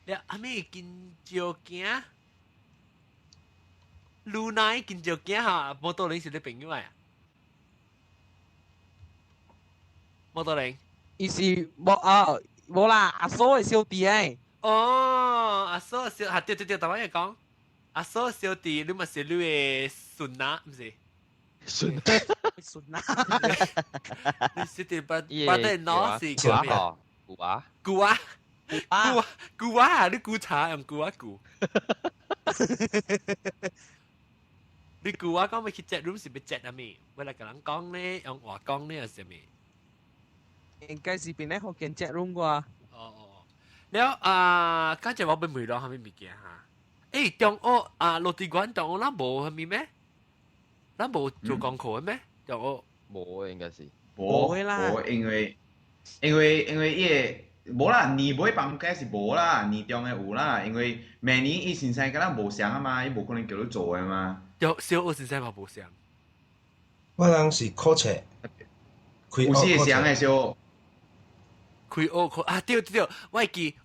你阿妹見照鏡，露奶見照鏡嚇，摩多林是你朋友啊？摩多林，伊是冇啦，阿嫂嘅小弟誒。哦，阿嫂小嚇，對，台灣人講，阿嫂小弟，你咪是你嘅孫啊，唔是？孫啊！你是啲把啲攞是叫咩？菇啊！你菇茶用菇啊菇。你菇啊講咪去 chat room 是咪 chat 啊咪？為了個人講咧，用話講咧係咩？應該是邊咧學見 chat room 啩？哦，แล้ว剛才我俾梅朗係咪物件嚇？誒，中學落地館中學啦冇係咪咩？咱冇做功課咩？中學冇應該是冇啦，因為伊冇啦，年尾放假是冇啦，年中嘅有啦，因為明年伊先生敢若無上啊嘛，伊無可能叫你做嘅嘛。小學先生嘛無上。我人是考冊，有時會上嘅小。開學啊！對，我記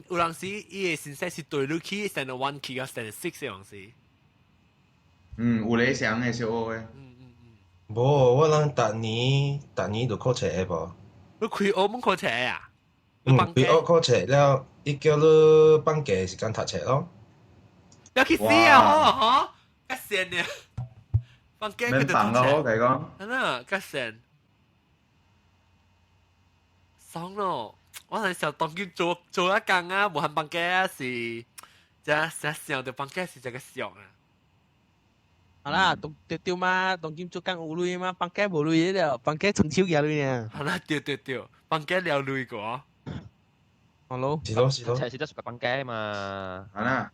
有人時伊個先生是對落去，stand one 去到 stand six 嘅樣時。有咧上嘅小學嘅。無，我人逐年就考冊嘅無。你開學冇考冊啊？開學考冊了，伊叫你放假時間讀冊咯。要去死啊！嗬，較閒嘅。放假佢就讀冊。我講。係啦，較閒。爽咯！我係時候當佢做一間啊，無限放假是，就想到放假是一個爽啊。好啦，丢嘛，當今做工有鐳嘛，放假無鐳了，放假成手嘅鐳呢。好啦，對，放假了鐳個。好咯。是咯是咯。才是得屬放假嘛。係啦。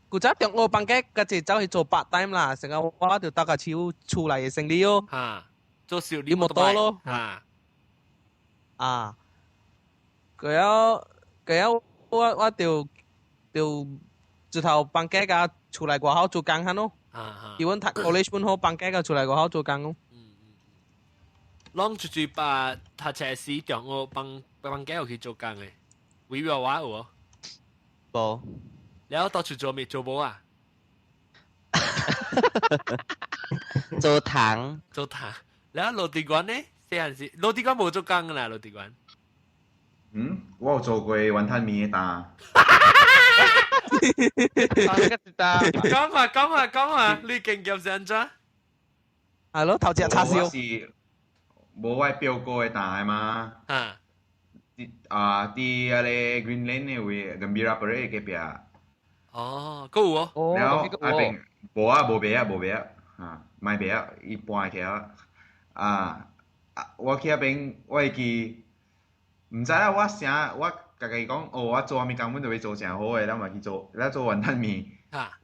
古早中學放假，嗰陣走去做 part time 啦，成日我就搭架車出嚟嘅生意咯。嚇，做小你冇多咯。嚇。啊。佢我就直頭放假㗎，出嚟過後做工下咯。基本讀 college 本好放假㗎，出嚟過後做工咯。啷住把他車時中學放假去做工嘅，會唔話喎？冇。แล้วต่อจุดโจมีโจโบอ่ะ โจถัง โจถังแล้วโรตีกวนเนี่ยเสียนสิโรตีกวน冇做工噶啦โรตีกวน我有做過雲吞麵嘅蛋。講下，你經驗係點？係咯，頭隻叉燒。我是冇位表哥嘅蛋嘛。啲嗰啲 Green Lane 嘅位 Gembira Parade 嘅邊。哦，嗰個喎。แล้วไอ้เป็น冇別啊，買別一般嘅我去嗰邊我會記，唔知啦，我家己講，我做麵根本就會做正好嘅，แล้ว咪去做，แล้ว做雲吞麵，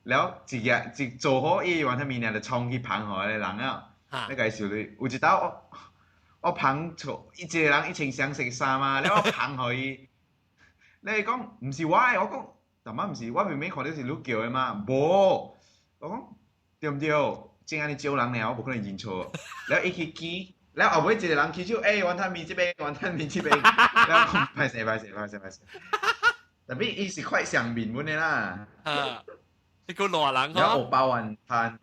แล้ว一做好伊雲吞麵咧，就衝去捧互咧人啊，你介紹你，有一道我捧錯，一個人一穿相色衫啊，แล้ว我捧互伊，你講唔是我嘅，我講。但係唔是，我明明看到是你叫嘅嘛，冇，我講對唔對？正安尼招人咧，我冇可能認錯。然後一去記，然後後尾一個人記住，雲吞麵這邊，雲吞麵這邊，然後講歹勢。特別伊是快上面本嘅啦。你個羅人然後包雲吞，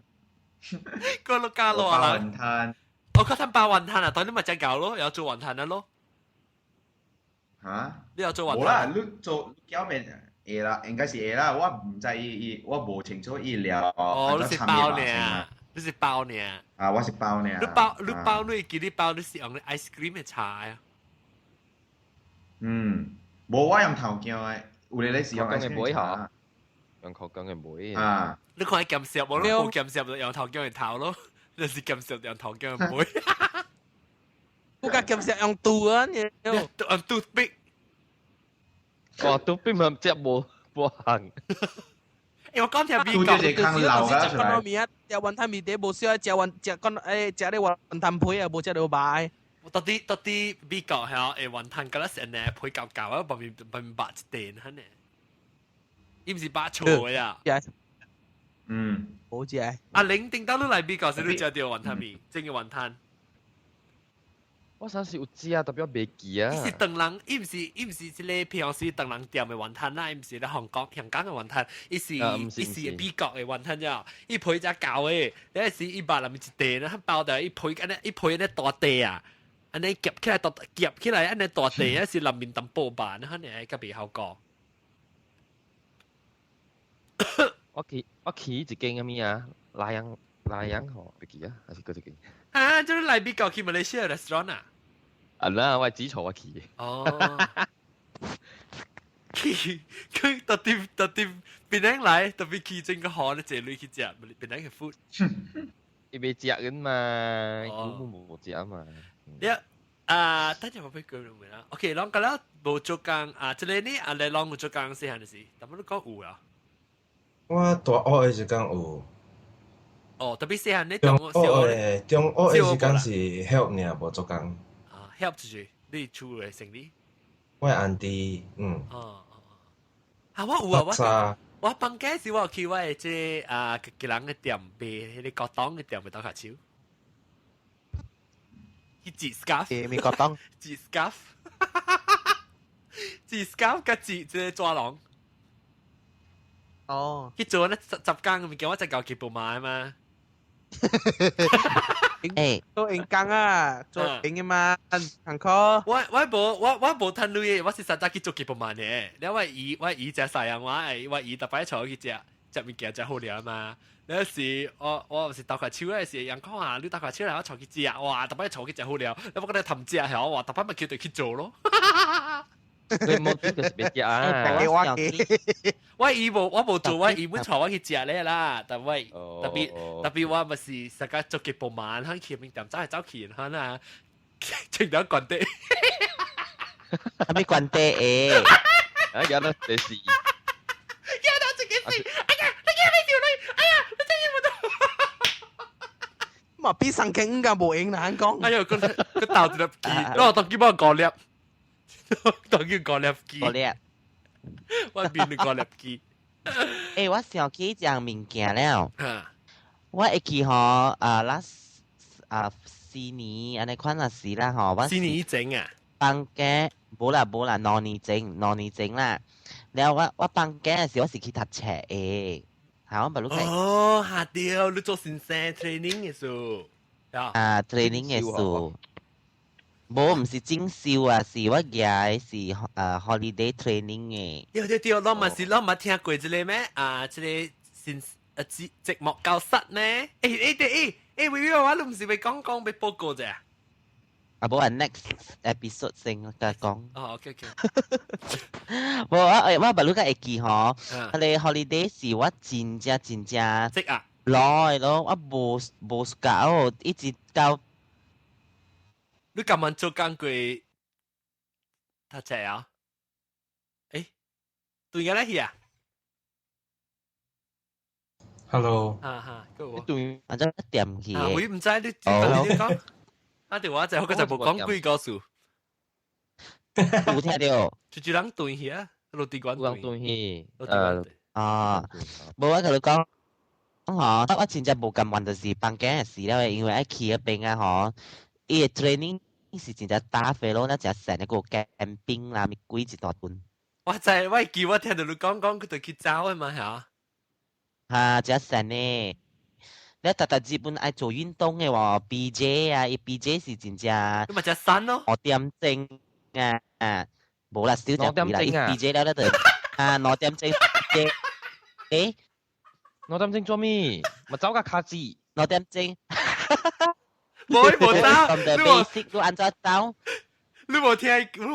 個陸家羅人。雲吞，我覺得包雲吞啊，當你咪隻狗咯，有做雲吞啊咯。嚇？你有做雲吞？冇啦，你做膠麵。會啦，應該是會啦。我唔知伊，我無清楚伊料。哦，你是包呢？你是包呢？啊，我是包呢。你包你記你包你是用 ice cream 嘅茶啊？無我用頭姜嘅，有你是用 ice cream 茶。用頭姜嘅梅。啊，你看鹹濕冇咯？冇鹹濕就用頭姜嘅頭咯，你是鹹濕用頭姜嘅梅。我家鹹濕用杜啊，你用 toothpick。哇，都邊咪只冇行？我講條邊講？就是坑流啦出來。食雲吞麵啲冇燒，食啲雲吞皮啊，冇食到擺。到底邊個係雲吞嗰陣時呢？配舊啊，白白一點呢？伊唔是白醋嘅呀？好似。阿玲定到你嚟邊個先你食到雲吞麵？真嘅雲吞。我想是有知啊，特別未記啊。伊是鄧人，伊唔是即個平時鄧人店嘅雲吞啦，伊唔是咧香港嘅雲吞，伊是美國嘅雲吞啫。伊配只舊嘅，有時伊把裡面一地啦，包到伊配呢大地啊，安尼夾起來安尼大地，有時裡面淡薄吧，安尼係較袂好講。我去一間咁咩啊？拉洋河，別記啊，還是嗰一間？啊，即係嚟美國去馬來西亞 restaurant 啊？啊啦，我係指錯我去。哦，佢特啲邊樣嚟？特別去整個河咧，借你去食，邊樣嘅 food？伊未食緊嘛，根本冇食嘛。你等陣我俾佢諗下啦。OK，啷個啦？冇做工啊？即係呢？你啷冇做工細漢嘅事，但係都講有啊。我大學嘅時間有。哦，特別細漢呢？中學嘅時間是 help 呢，無做工。help 住你厝嘅生意。我阿弟，我有啊，我放假時我去我嘅即個人嘅店賣迄個國當嘅店嘅打卡手，去折 scarf，咪國當折 scarf，折 scarf 甲折即個抓狼。哦，去做呢10工物件，我真夠幾部買嘛。做員工啊，做員嘅嘛，行課。我無趁錢嘅，我是實在去做幾部萬嘅。你我姨食曬啊，我姨特擺坐去食物件真好料嘛。有時我是搭架車嗰時，人講啊，你搭架車嚟我坐去食，哇，特擺坐去真好料。你我覺得氹食係我話特擺咪叫佢去做咯。佢冇邊個是別嘅啊？给我给，我冇做，我原本坐我去食咧啦，但係特別我咪是實家做幾部慢，喺前面點走嚟走去，可能情到滾地，係咪關地誒？啊，有得你試。見到自己事，哎呀，你見你條女，哎呀，你真係冇到。嘛比上傾㗎冇影難講。哎呀，個頭就入機，我當佢幫我講粒，當佢講粒機，嗰啲。我變你講粒機。誒，我想起一樣物件了。我會記嗬，4年安尼款啊時啦嗬，我4年整啊，放假冇啦，2年整啦。แล้วว่าปังแก้สิว่าสิคิดถัดแฉหาว่าบรรลุไก่哦，下掉你做先生 training 嘅數，training 嘅數冇唔是精少啊，是ว่า嘅是holiday training 嘅。對，我咪聽過一個咩啊？這個先節目教室咩？微微我都唔是未講被報告啫。冇啊 next episode 先嘅講。哦 ，OK， 我บรรลุไก่กี่หอทะเล holiday สิว่า真正即啊，ร้อย咯ว่า冇สกัด一直到你今晚做工過讀冊啊？誒，對嘅咧去啊 Hello，個我。對，或者一點去我唔知你講。電話就我就冇講幾個數，有聽到？就人對去啊，落地關講對去，冇我同你講，我真正冇咁運就是放假嘅事啦，因為喺去嗰邊啊，伊嘅 training 是真正打飛咯，咧就成一個 camping 啦，咪幾一大頓。我記我聽到你講佢就去走嘅嘛嚇，就成呢。你特日本愛做運動嘅喎 ，BJ 啊，伊 BJ 是真正咁咪就散咯。5點鐘冇啦，少隻啦，伊 BJ 咧咧就5點鐘誒5點鐘做咩？咪走架卡字5點鐘。冇走，咁就 basic 都按照走。你冇聽微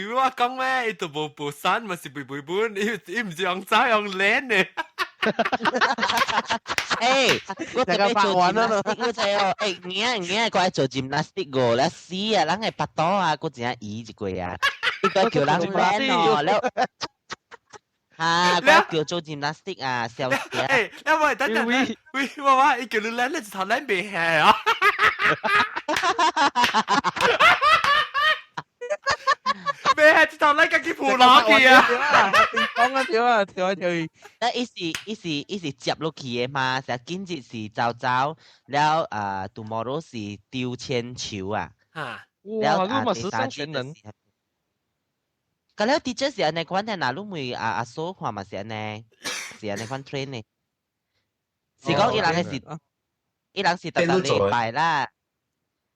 微我講咩？伊都冇散，咪是背本，伊唔是用走用練嘅。我哋做 gymnastic 嗰隻哦，硬過嚟做 gymnastic 個，咧死啊，人係巴多啊，嗰隻椅一個啊，呢個叫人練哦，แล้ว嗰叫做 gymnastic 啊，小姐。你喂，等陣，喂，話伊叫你練，你就頭練未係啊？咩係直頭練緊佢扶落去啊？講啊跳啊跳啊跳！伊是接落去嘅嘛，成今日是早早，แล้วtomorrow 是丟鉛球啊。哇，你咪是雙全能。咁แล้ว teacher 是安尼款嘅，嗱，你咪阿蘇看嘛是安尼款 train 嘅。是講伊人是特禮拜啦，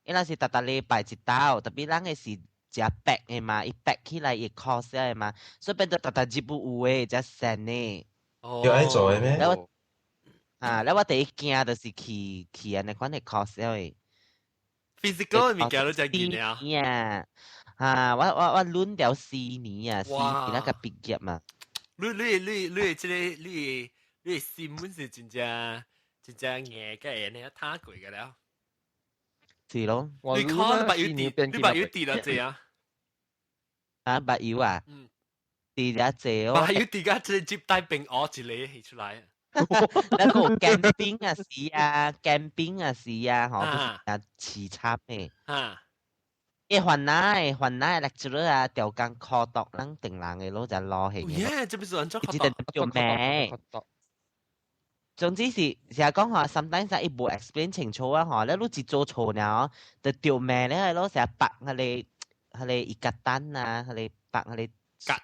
伊人是特禮拜一道，特別人嘅是。只 back 嘅嘛，伊 back 起來伊 course 嘅嘛，所以變到特日本有嘅，只成嘅。有愛做嘅咩？แล้ว我第一件就是去安尼款嘅 course 嘅。physical 嘅物件都真見啊！我輪掉4年啊，4年那個畢業嘛。你即個你新聞是真正硬嘅，你睇過嘅了。是咯，你看你把油滴了這樣把油啊，滴咗這哦，把油滴個這接帶並我一個起出來，那個 camping 啊是啊，camping 啊是啊，嗬，刺插嘅，一環奶 lecturer 啊，調工 call 讀人定人嘅咯，就攞起嘅，這不是人做 call 讀，叫咩？總之是講話 sometimes 伊無 explain 清楚啊，嗬，你都自做錯了，就條命咧係咯，成日白佢哋一格單啊，佢哋白佢哋夾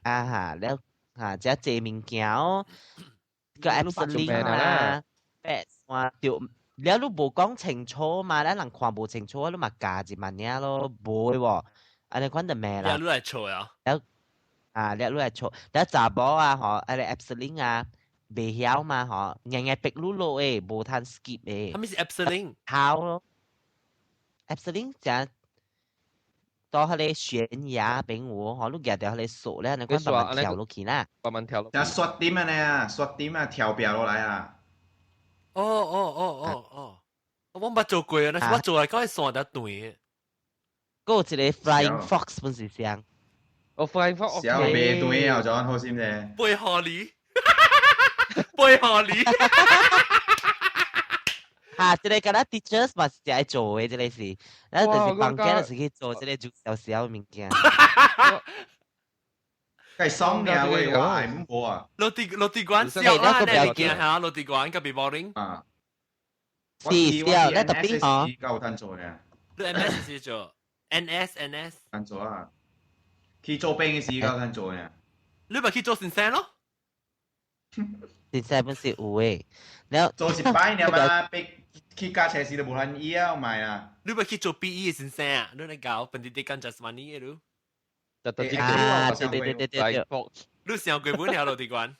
嚇，แล้ว即係借物件哦，個 absolute 啊，誒話條，แล้ว你無講清楚嘛，แล้ว人看無清楚，你咪夾一萬嘢咯，無喎，安尼款就咩啦？你嚟錯啊！แล้วรู้อะไรแล้วจ่าบอกอ่ะหออะไรแอปสลิงอ่ะเบียร์มาหอยังไงเป็กรู้โลโบทันสกิป他们是 Epsilon เท้าแอปสลิงจะ到迄個懸崖邊喎，吼，你夾條迄個索咧，你講慢慢跳落去啦。慢慢跳落。就刷點啊你啊，刷點啊，跳表落嚟啊。我冇做過啊，但是我做嚟講係算得對。嗰個一個 Flying Fox 本是上。Flying Fox。小尾對啊，仲好先啫。背河里，背河里。即個嗰啲 teachers 嘛是愛做嘅，即個是，但是房間就是去做即個就小小物件。計爽嘅喂，我係唔好啊。落地館小啦，你見下落地館嗰邊 boring。啊。是小，咧特別好。夠攤做嘅。你 MS 是做 NS。攤做啊。去做兵嘅時夠攤做嘅。你咪去做先生咯。先生本是有嘅，然後做一擺你嘛，被去駕車時都無撚意啊，唔係啊。你咪去做 PE 先生啊，你嚟搞本地啲跟 just money 嘅咯。對，你上過本條落地館？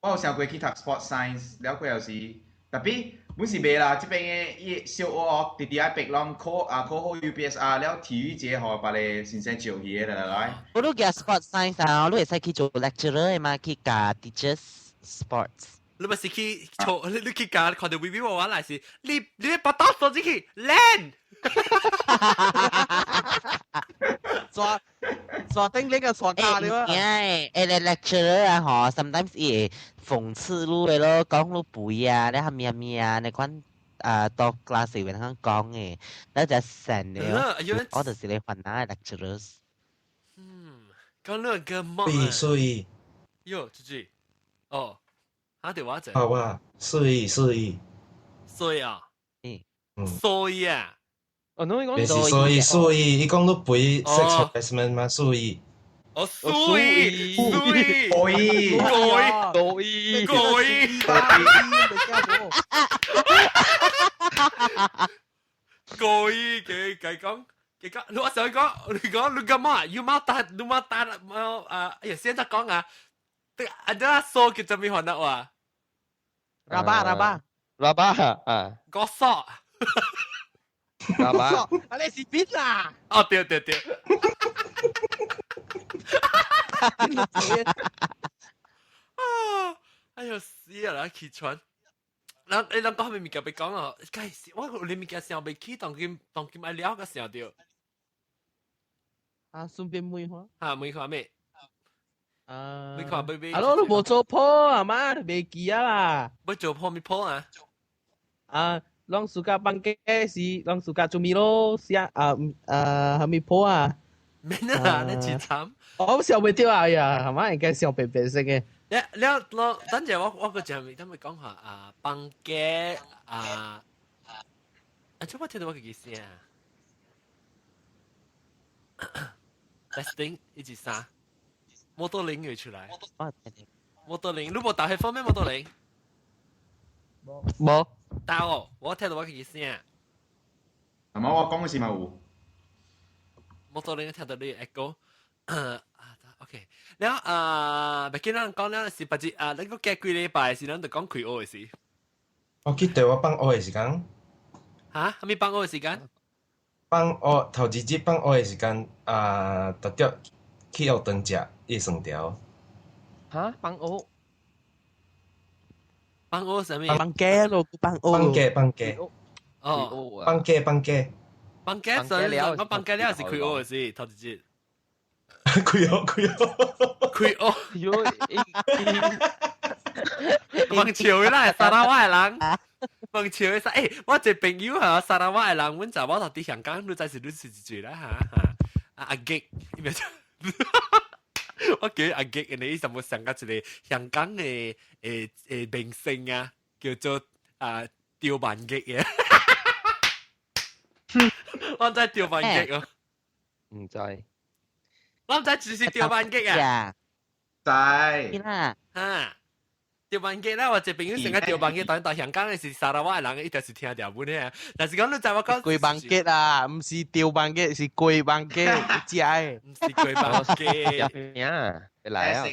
我有上過去讀 sport science，了過有時，特別本是未啦，這邊嘅小學弟弟喺碧浪考好 UPSR 了體育節學把你先生招去啦來。我都叫 sport science 啊，你會使去做 lecturer 嘛，去教 teachers sports。你咪是去做，你去教看到 VV 話來是，你把刀鎖進去，land。刷頂呢個刷卡了啊！誒，lecturer 啊，嗬 ，sometimes 伊會諷刺你嘅咯，講你背啊，你係咩啊，你講到 class 裡面講嘅，你就成了，我就是你煩惱 lecturers。講那個麼？所以。喲，姐姐，哦，嚇條話啫。好啊，所以。所以啊。所以啊。哦，侬講所以，伊講你背 sex harassment 嘛，所以。所以。佢講，我想講，你幹嘛？要冇打哎呀，現在講啊，ada so kita mi hendak wa. Rabah啊。Gosok. Rabah. Ale si pizza. Oh, tiup.哎呦死啦！起床，你講係咪物件被講啊？介我你物件想被起，當今愛了個想到。順便問下。問下咩？你看 baby。你冇做破啊嘛？未記啊啦。冇做破咪破啊？Long suka bangke si long suka cumi lo sia kami po ah. Mana lah, ni citam. 我笑未掉啊呀，係咪？而家笑白白色嘅。等陣我個就係等咪講下bangke做乜聽到我嘅意思啊？Testing 1 2 3，摩托零嘅出嚟。摩托零，你冇打去方咩摩托零？冇。打我聽到我嘅意思啊。係嘛？我講嘅是咪有？摩托零聽到你 echo。OK， แล้วเมื่อกี้เรา講แล้ว是ปัจจุ你個幾個禮拜是咱就講開學嘅事。我記得我放學嘅時間。嚇？係咪放學嘅時間？放學頭一節放學嘅時間特別去學堂食伊算條。嚇？放學？放學係咩？放假咯，放學。放假。哦。放假。放假所以我放假了是開學嘅事，頭一節。開學。望潮啦，沙拉瓦嘅人，望潮嘅我一朋友嚇，沙拉瓦嘅人，阮查某頭啲香港，你知是你是一句啦嚇阿吉，我叫阿吉嘅，你有冇想到一個香港嘅明星啊，叫做刁萬吉嘅，我知刁萬吉啊，唔知。我唔知只是刁萬吉啊，知啦嚇。刁萬吉啦，我一朋友成日刁萬吉，但係香港嘅是沙拉瓦嘅人，伊就是聽條本嘅。但是講你知我講貴萬吉啊，唔是刁萬吉，是貴萬吉，知唉？唔是貴萬吉。呀，你嚟啊！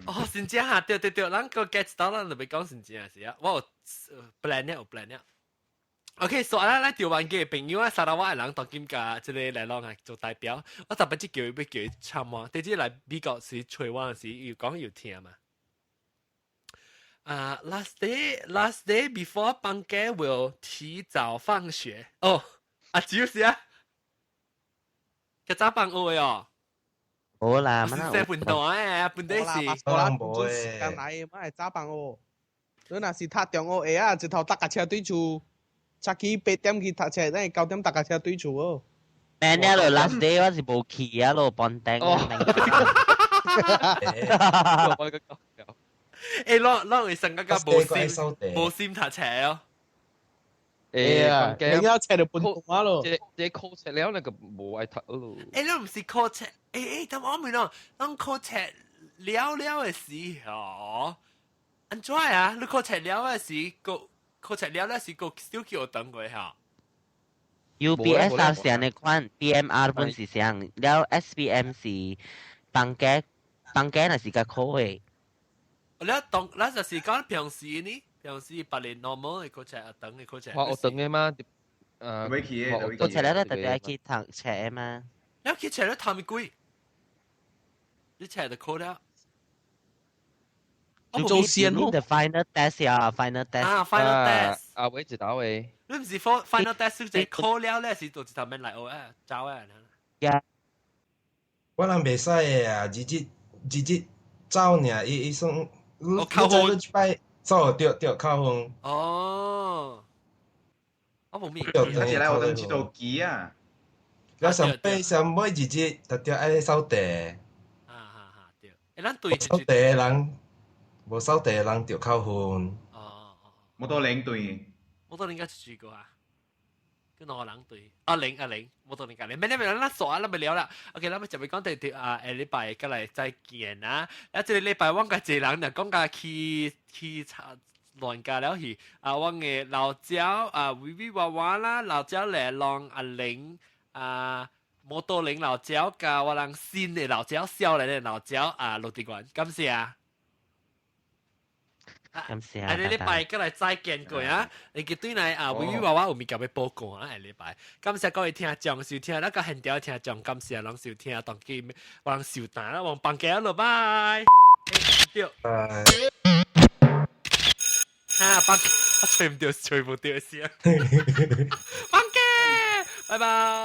哦，真正嚇，對，咱個 get 到咱就咪講真正是啊，我有 plan 了。OK，所以咱台灣嘅朋友啊，沙拉瓦嘅人當今甲即個來攞嚟做代表，我特別即叫佢參喎，第一來美國時找我時要講要聽嘛。last day before 放假 will 提早放學。哦，就是啊，佢早放學哦。冇啦，乜啦？半段誒，半段是。冇啦，準時間來，乜係早放學？你若是讀中學下啊，一頭搭架車對厝，早起8點去讀車，咱9點搭架車對厝哦。咩呢？咯 last day 我是冇去啊，咯半定。攞會成個冇線讀車哦。你要車就半途啊咯。這考車了那個冇愛讀咯。你唔是考車，但我問咯，當考車了嘅時候，安怎啊？你考車了嘅時個考車了嘅時個小叫我等過下。UPS 係上嘅款 ，PMR 本是上，了 SPM 是放假那是個考嘅。你就是講平時呢？平時8年 normal 嘅考車啊，等嘅考車。我等嘅嘛，未去嘅，考車咧，特別去讀車嘛。你去車咧貪咪貴？你車就考了。要做先咯。The final test 啊，final test。final test。我知道誒。你唔是 final test 就考了咧，是到一頭面來學啊，走啊。我人袂使嘅啊，日走爾，伊算我考分一擺做對考分。哦，我冇咩。而且咧，我等去到機啊。我上尾日特着愛掃地。對。咱對掃地嘅人，無掃地嘅人着考分。冇多領隊。冇多領家住過啊。跟我人對，零，冇到零隔離，咩咱傻啊，咱咪聊啦。OK，咱咪就咪講第條禮拜過嚟再見啊。啊，這個禮拜我個一人就講架去亂架了去我嘅老鳥維維娃娃啦，老鳥嚟浪玲摩多玲老鳥甲我人新嘅老鳥少嚟嘅老鳥陸地館，感謝啊。感謝下禮拜過來再見過啊！你佢對嚟維維娃娃有物件要報告啊！下禮拜，感謝各位聽眾收聽，那個現場聽眾感謝人收聽，當今往收單啦，往放假咯，拜。對。放假，我吹唔到聲。放假，拜拜。